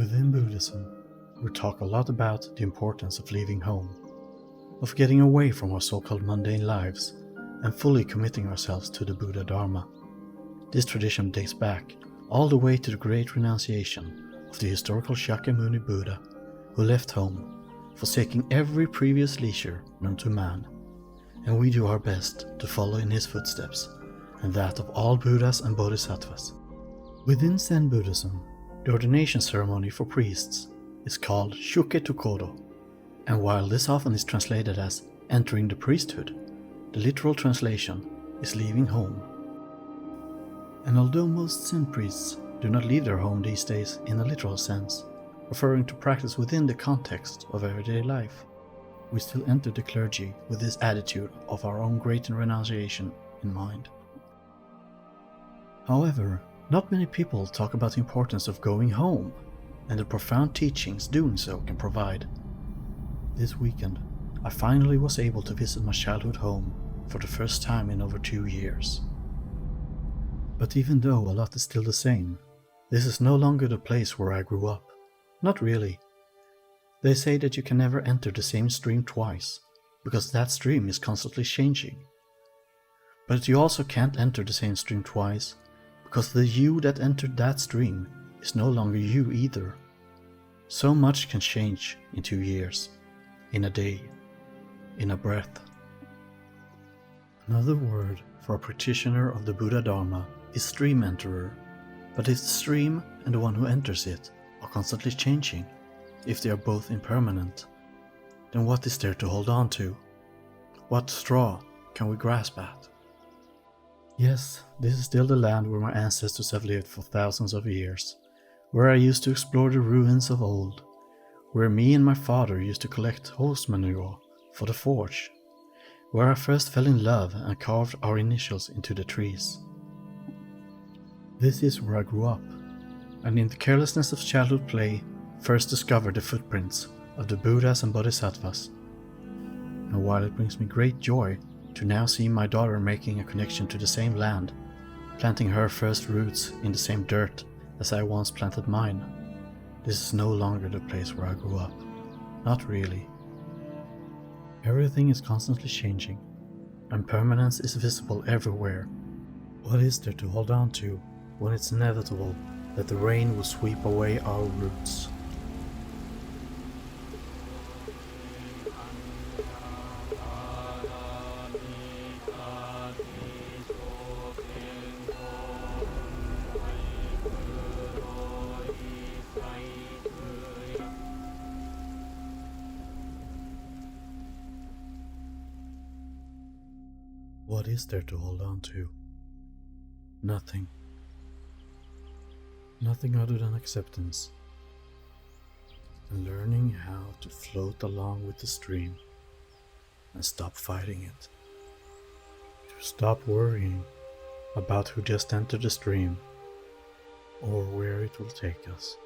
Within Buddhism, we talk a lot about the importance of leaving home, of getting away from our so-called mundane lives and fully committing ourselves to the Buddha Dharma. This tradition dates back all the way to the great renunciation of the historical Shakyamuni Buddha, who left home, forsaking every previous leisure known to man, and we do our best to follow in his footsteps and that of all Buddhas and Bodhisattvas. Within Zen Buddhism, the ordination ceremony for priests is called Shuke Tukodo, and while this often is translated as entering the priesthood, the literal translation is leaving home. And although most Zen priests do not leave their home these days in a literal sense, referring to practice within the context of everyday life, we still enter the clergy with this attitude of our own great renunciation in mind. However, not many people talk about the importance of going home and the profound teachings doing so can provide. This weekend, I finally was able to visit my childhood home for the first time in over 2 years. But even though a lot is still the same, this is no longer the place where I grew up. Not really. They say that you can never enter the same stream twice, because that stream is constantly changing. But you also can't enter the same stream twice, because the you that entered that stream is no longer you either. So much can change in 2 years, in a day, in a breath. Another word for a practitioner of the Buddha Dharma is stream enterer. But if the stream and the one who enters it are constantly changing, if they are both impermanent, then what is there to hold on to? What straw can we grasp at? Yes, this is still the land where my ancestors have lived for thousands of years, where I used to explore the ruins of old, where me and my father used to collect horse manure for the forge, where I first fell in love and carved our initials into the trees. This is where I grew up, and in the carelessness of childhood play, first discovered the footprints of the Buddhas and Bodhisattvas. And while it brings me great joy to now see my daughter making a connection to the same land, planting her first roots in the same dirt as I once planted mine, this is no longer the place where I grew up. Not really. Everything is constantly changing, and permanence is visible everywhere. What is there to hold on to when it's inevitable that the rain will sweep away our roots? What is there to hold on to? Nothing. Nothing other than acceptance. And learning how to float along with the stream and stop fighting it. To stop worrying about who just entered the stream or where it will take us.